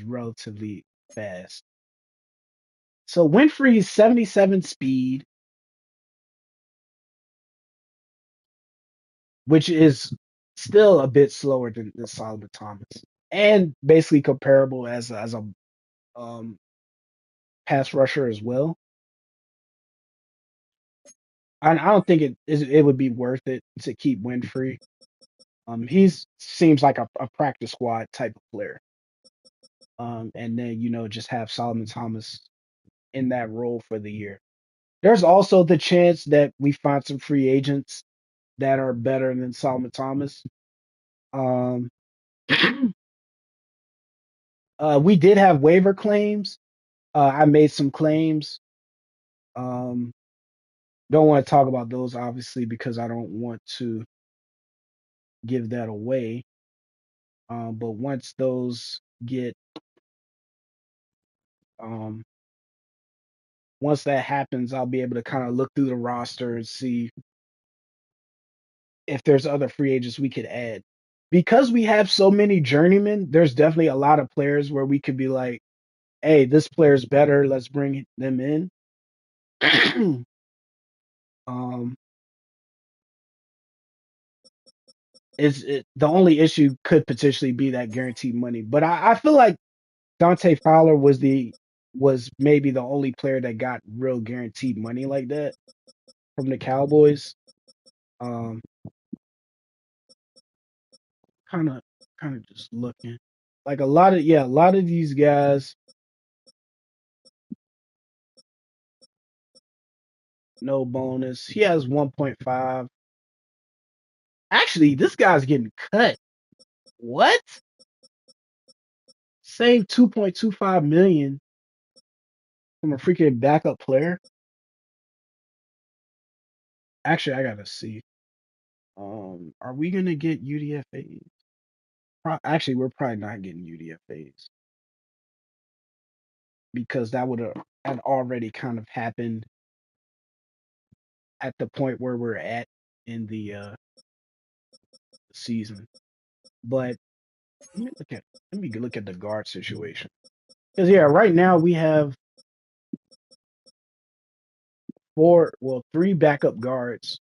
relatively fast. So Winfrey is 77 speed, which is still a bit slower than Solomon Thomas, and basically comparable as a um, pass rusher as well. I don't think it would be worth it to keep Winfrey. He's seems like a practice squad type of player. And then just have Solomon Thomas in that role for the year. There's also the chance that we find some free agents that are better than Solomon Thomas. Um, we did have waiver claims. I made some claims. Um, don't want to talk about those obviously because I don't want to give that away. But once those get um, once that happens, I'll be able to kind of look through the roster and see if there's other free agents we could add. Because we have so many journeymen, there's definitely a lot of players where we could be like, hey, this player's better, let's bring them in. Um, the only issue could potentially be that guaranteed money, but I feel like Dante Fowler was maybe the only player that got real guaranteed money like that from the Cowboys. Um, kind of kind of just looking like a lot of these guys, no bonus. He has 1.5. Actually, this guy's getting cut. What? Save 2.25 million from a freaking backup player. Actually, I gotta see. Are we gonna get UDFA's? Actually, we're probably not getting UDFA's because that would have had already kind of happened at the point where we're at in the season. But let me look at the guard situation. Because yeah, right now we have three backup guards,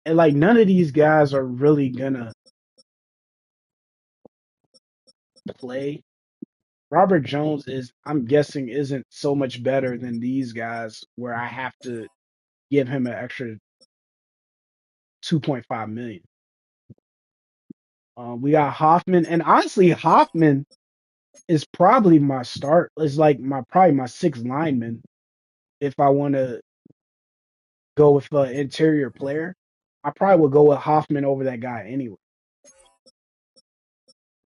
and like none of these guys are really gonna play. Robert Jones I'm guessing, isn't so much better than these guys where I have to give him an extra 2.5 million. We got Hoffman, and honestly, Hoffman is probably my start. Is like probably my sixth lineman if I want to go with an interior player. I probably would go with Hoffman over that guy anyway.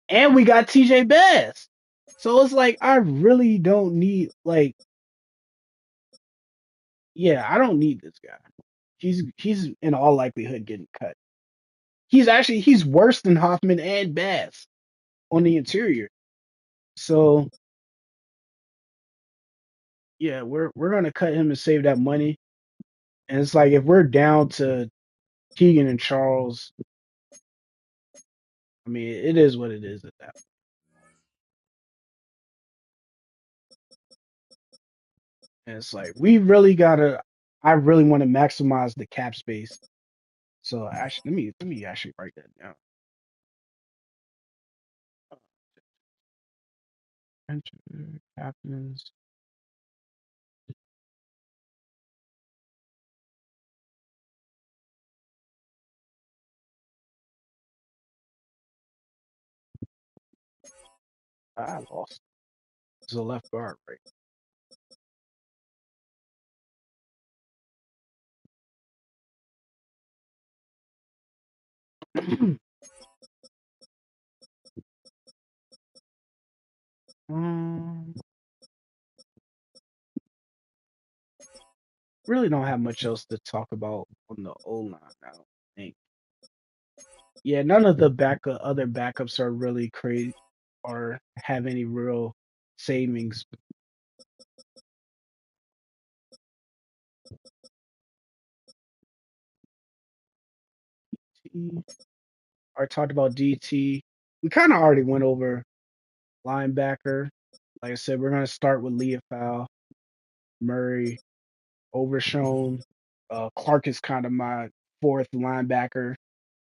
And we got TJ Bass. So it's like I really don't need yeah, I don't need this guy. He's in all likelihood getting cut. He's worse than Hoffman and Bass on the interior. So yeah, we're gonna cut him and save that money. And it's like if we're down to Keegan and Charles, I mean it is what it is at that point. And it's like we really gotta I really want to maximize the cap space. So actually let me actually write that down. Enter captains. I lost. It's a left guard, right? um, really don't have much else to talk about on the O line. I don't think. Yeah, none of the other backups are really crazy or have any real savings. I talked about DT. We kind of already went over linebacker. Like I said, we're gonna start with Leofow, Murray, Overshown. Clark is kind of my fourth linebacker.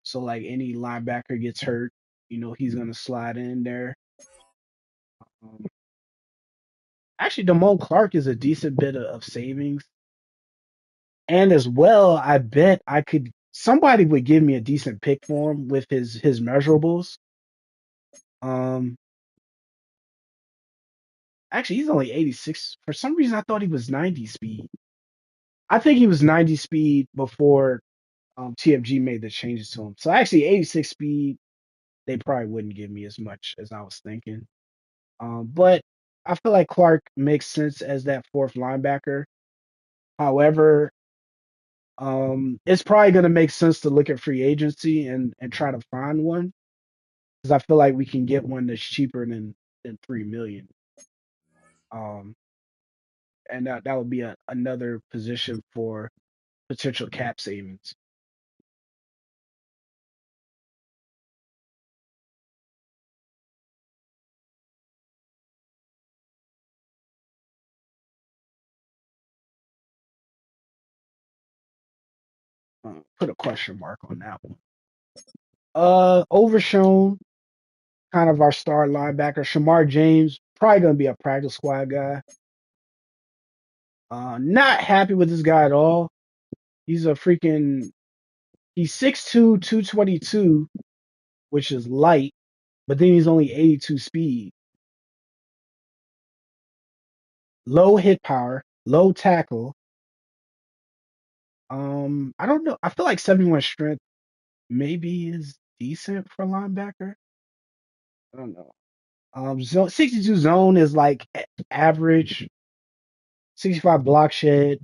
So like any linebacker gets hurt, he's gonna slide in there. Um, Actually, Damone Clark is a decent bit of savings, and as well, I bet somebody would give me a decent pick for him with his measurables. Um, Actually, he's only 86. For some reason, I thought he was 90 speed. I think he was 90 speed before TFG made the changes to him. So actually, 86 speed, they probably wouldn't give me as much as I was thinking. But I feel like Clark makes sense as that fourth linebacker. However, it's probably going to make sense to look at free agency and try to find one because I feel like we can get one that's cheaper than 3 million. Um, and that would be another position for potential cap savings. Put a question mark on that one. Overshown, kind of our star linebacker. Shamar James, probably gonna be a practice squad guy. Not happy with this guy at all. He's a freaking he's 6'2", 222, which is light, but then he's only 82 speed. Low hit power, low tackle. I don't know. I feel like 71 strength maybe is decent for linebacker. I don't know. 62 zone is like average. 65 block shed,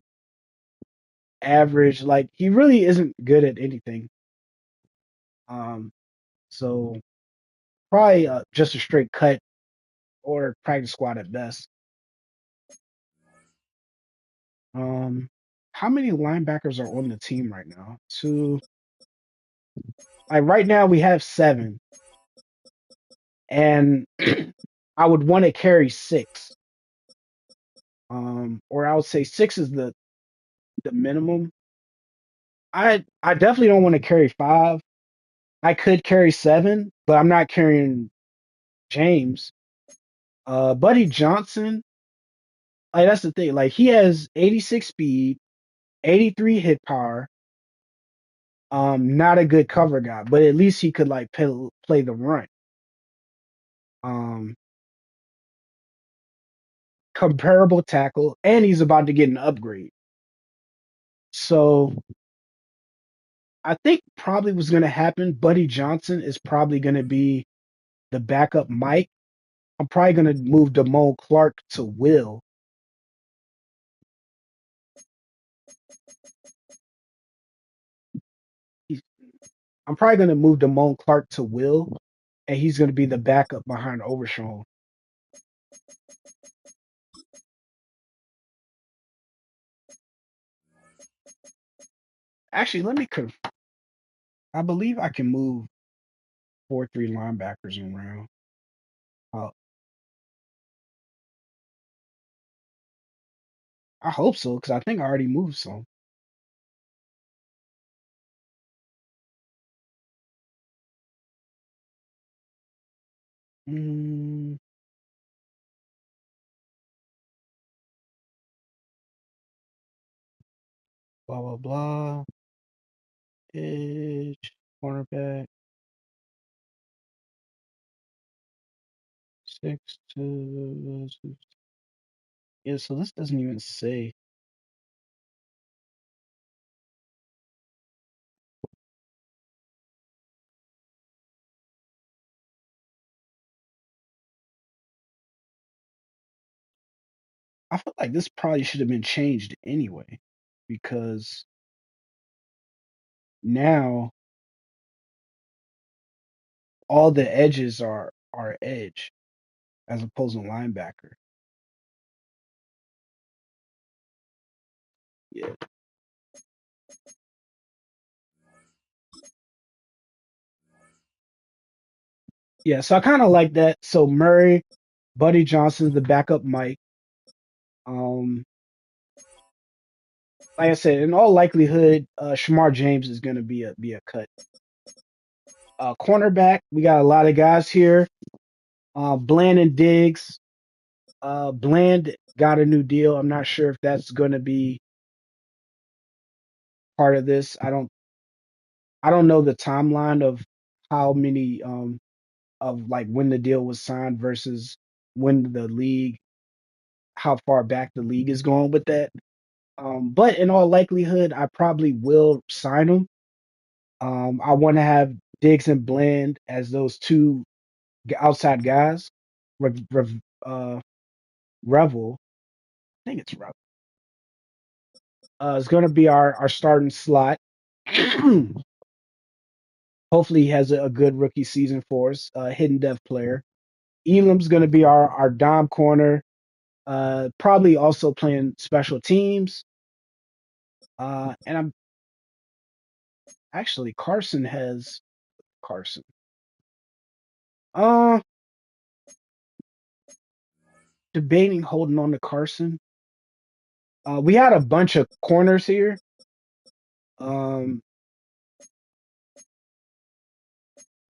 average. Like he really isn't good at anything. Um, so probably just a straight cut or practice squad at best. Um, how many linebackers are on the team right now? Two. Like right now we have seven, and I would want to carry six. Or I would say six is the minimum. I definitely don't want to carry five. I could carry seven, but I'm not carrying James. Buddy Johnson, like that's the thing. Like he has 86 speed, 83 hit power. Not a good cover guy, but at least he could like play the run. Um, Comparable tackle, and he's about to get an upgrade. So I think probably what's going to happen. Buddy Johnson is probably going to be the backup Mike. I'm probably going to move Damone Clark to Will. He's, I'm probably going to move Damone Clark to Will, and he's going to be the backup behind Overshawn. Actually, let me. I believe I can move 4-3 linebackers around. Uh, I hope so because I think I already moved some. Mm, blah blah blah. Edge, cornerback, 6 to. Yeah, so this doesn't even say. I feel like this probably should have been changed anyway, because now all the edges are edge as opposed to linebacker. Yeah, yeah. So I kind of like that. So Murray, Buddy Johnson's the backup Mike. Um, like I said, in all likelihood, Shamar James is going to be a cut. Cornerback, we got a lot of guys here. Bland and Diggs. Bland got a new deal. I'm not sure if that's going to be part of this. I don't know the timeline of how many of like when the deal was signed versus when the league, how far back the league is going with that. But in all likelihood, I probably will sign him. I want to have Diggs and Bland as those two outside guys. Rev, Rev, uh, Revel, I think it's Revel. Is going to be our starting slot. Hopefully, he has a good rookie season for us. Hidden depth player. Elam's going to be our dime corner. Probably also playing special teams. And I'm actually Carson has Carson. Uh, Debating holding on to Carson. We had a bunch of corners here.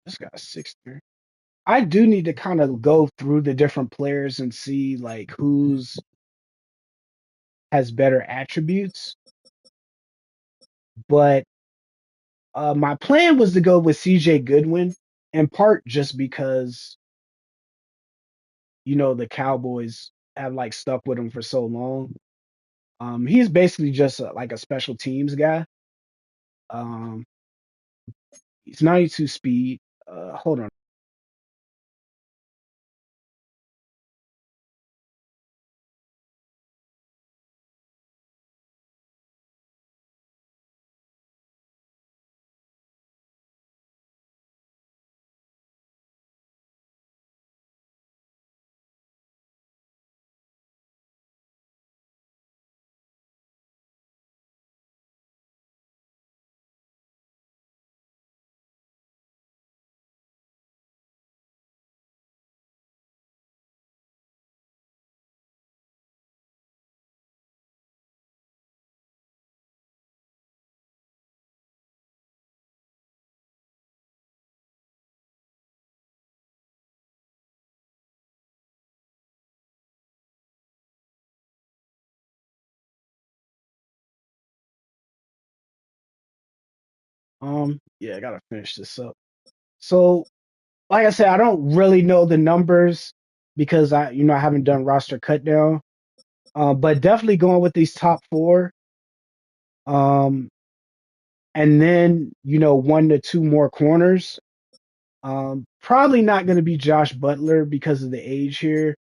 This guy's 6'3". I do need to kind of go through the different players and see like who's has better attributes. But my plan was to go with CJ Goodwin, in part just because the Cowboys have like stuck with him for so long. He's basically just like a special teams guy. Um, he's 92 speed. Hold on. Yeah, I gotta finish this up. So, like I said, I don't really know the numbers because I haven't done roster cut down. But definitely going with these top four. Um, and then one to two more corners. Probably not going to be Josh Butler because of the age here.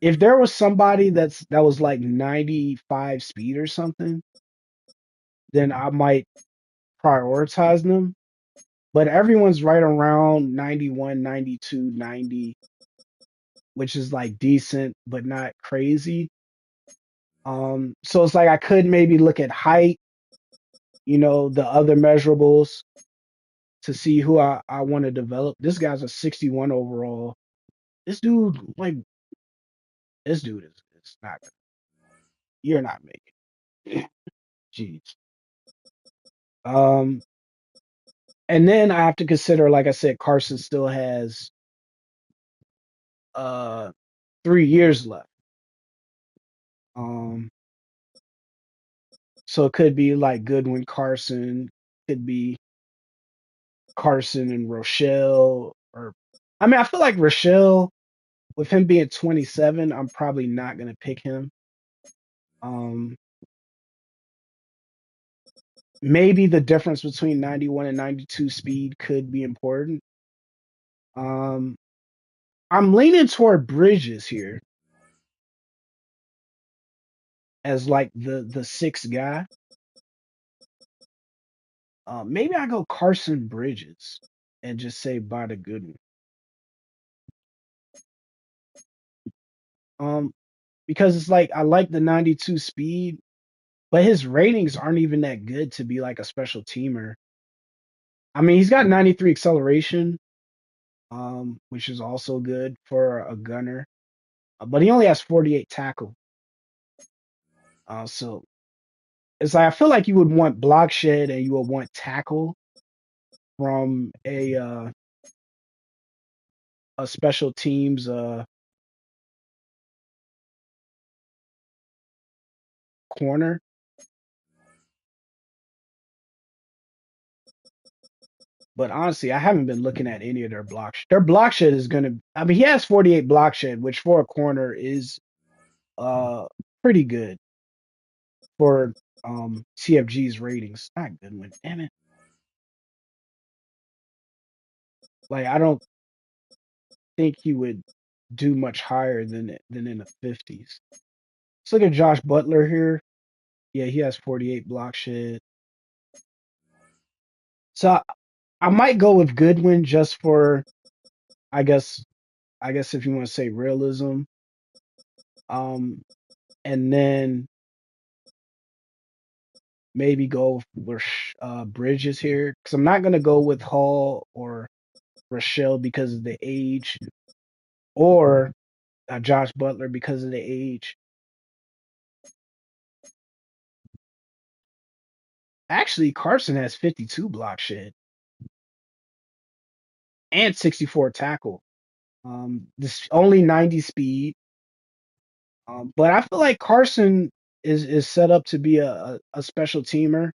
If there was somebody that was like 95 speed or something, then I might prioritize them. But everyone's right around 91, 92, 90, which is like decent but not crazy. So it's like I could maybe look at height, the other measurables to see who I want to develop. This guy's a 61 overall. This dude, like, this dude is not, you're not making it. Jeez. Um, and then I have to consider, like I said, Carson still has uh 3 years left. Um, so it could be like Goodwin Carson, could be Carson and Rochelle, or I mean, I feel like Rochelle, with him being 27, I'm probably not gonna pick him. Um, maybe the difference between 91 and 92 speed could be important. Um, I'm leaning toward Bridges here as like the sixth guy. Maybe I go Carson Bridges and just say by the good one. Um, because it's like I like the 92 speed, but his ratings aren't even that good to be like a special teamer. I mean, he's got 93 acceleration, which is also good for a gunner, but he only has 48 tackle. So it's like I feel like you would want block shed and you would want tackle from a special teams corner. But honestly, I haven't been looking at any of their block. Their block shed is gonna. I mean, he has 48 block shed, which for a corner is uh pretty good for TFG's ratings. Not good one, damn it. Like I don't think he would do much higher than in the 50s. Let's look at Josh Butler here. Yeah, he has 48 block shed. So I might go with Goodwin just for I guess if you want to say realism. Um, and then maybe go with Bridges here because I'm not gonna go with Hall or Rochelle because of the age, or Josh Butler because of the age. Actually, Carson has 52 block shed. and 64 tackle. This only 90 speed. But I feel like Carson is set up to be a special teamer,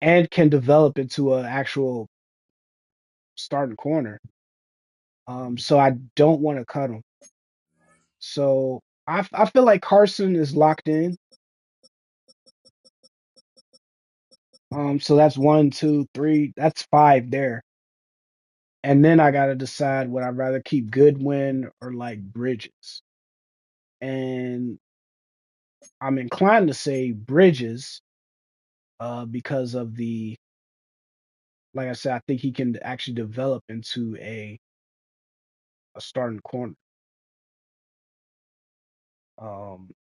and can develop into an actual starting corner. So I don't want to cut him. So I feel like Carson is locked in. So that's one, two, three. That's five there. And then I gotta decide would I rather keep Goodwin or like Bridges. And I'm inclined to say Bridges, because of the, like I said, I think he can actually develop into a starting corner.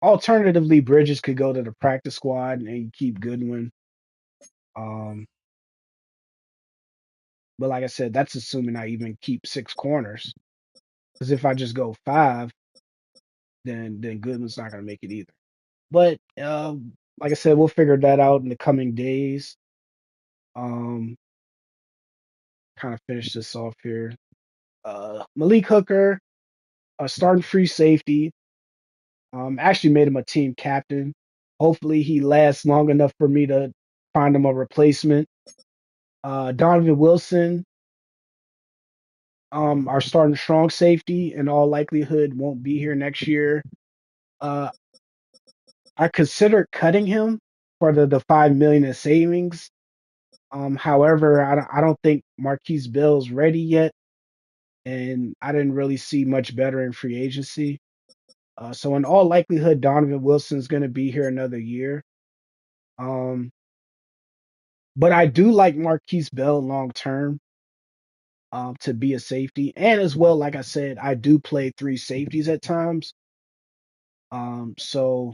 Alternatively, Bridges could go to the practice squad and you keep Goodwin. Um, but like I said, that's assuming I even keep six corners. Because if I just go five, then Goodwin's not gonna make it either. But like I said, we'll figure that out in the coming days. Um, kind of finish this off here. Malik Hooker, starting free safety. Actually made him a team captain. Hopefully he lasts long enough for me to find him a replacement. Donovan Wilson, our starting strong safety, in all likelihood won't be here next year. Uh, I considered cutting him for the 5 million in savings. However, I don't think Marquise Bell's ready yet, and I didn't really see much better in free agency. So in all likelihood, Donovan Wilson's going to be here another year. Um, but I do like Marquise Bell long term, to be a safety, and as well, like I said, I do play three safeties at times. So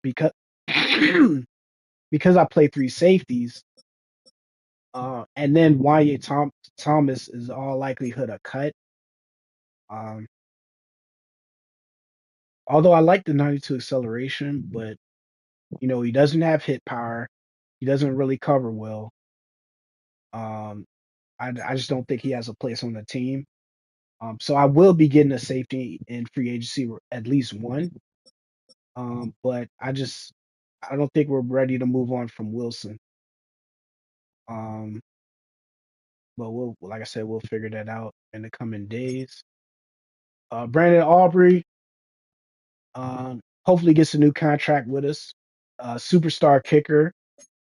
because because I play three safeties, and then Thomas is all likelihood a cut. Um, Although I like the 92 acceleration, but he doesn't have hit power. He doesn't really cover well. Um, I just don't think he has a place on the team. So I will be getting a safety in free agency, at least one. But I don't think we're ready to move on from Wilson. Um, but like I said, we'll figure that out in the coming days. Brandon Aubrey, hopefully gets a new contract with us. Superstar kicker.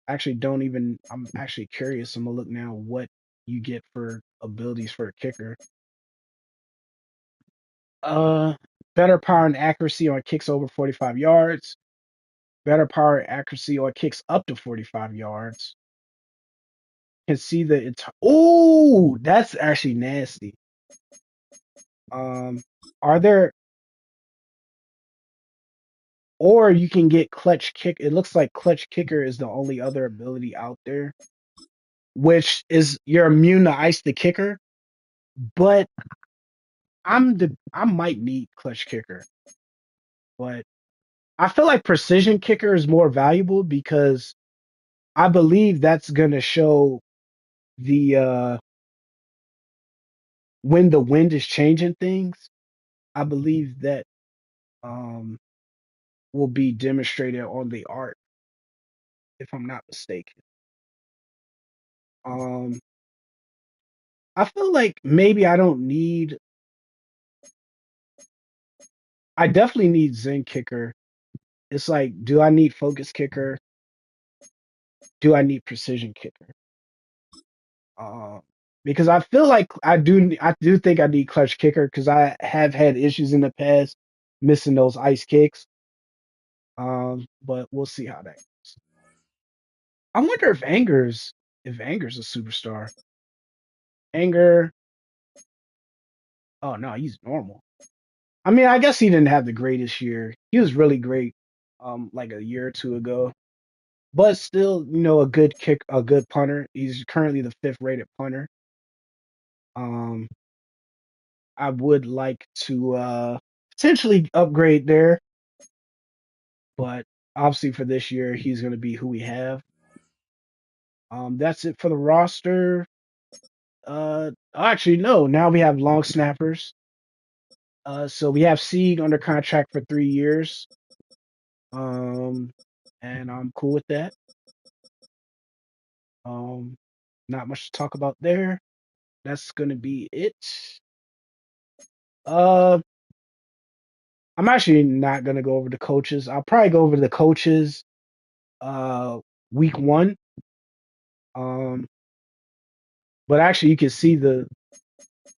Actually, don't even. I'm actually curious. I'm gonna look now what you get for abilities for a kicker. Uh, Better power and accuracy on kicks over 45 yards. Better power and accuracy on kicks up to 45 yards. Can see the entire. Oh, that's actually nasty. Are there, or you can get clutch kick. It looks like clutch kicker is the only other ability out there, which is you're immune to ice the kicker. But I might need clutch kicker, but I feel like precision kicker is more valuable because I believe that's gonna show the when the wind is changing things. I believe that um will be demonstrated on the art, if I'm not mistaken. Um, I feel like maybe I don't need. I definitely need Zen kicker. It's like, do I need focus kicker? Do I need precision kicker? Um, because I feel like I do think I need clutch kicker because I have had issues in the past missing those ice kicks. But we'll see how that goes. I wonder if Anger's a superstar. Anger. Oh no, he's normal. I mean, I guess he didn't have the greatest year. He was really great, like a year or two ago. But still, a good punter. He's currently the fifth rated punter. Um, I would like to potentially upgrade there, but obviously for this year, he's going to be who we have. That's it for the roster. Actually, no. Now we have long snappers. So we have Sieg under contract for 3 years. Um, and I'm cool with that. Um, Not much to talk about there. That's gonna be it. Uh, I'm actually not gonna go over the coaches. I'll probably go over the coaches uh week one. Um, but actually you can see the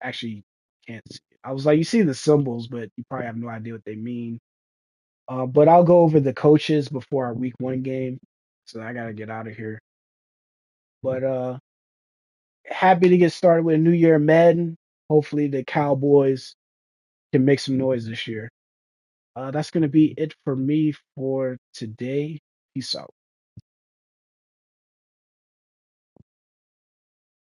actually can't see it. I was like, you see the symbols, but you probably have no idea what they mean. But I'll go over the coaches before our week one game. So I gotta get out of here. But happy to get started with a new year in Madden. Hopefully the Cowboys can make some noise this year. That's gonna be it for me for today. Peace out.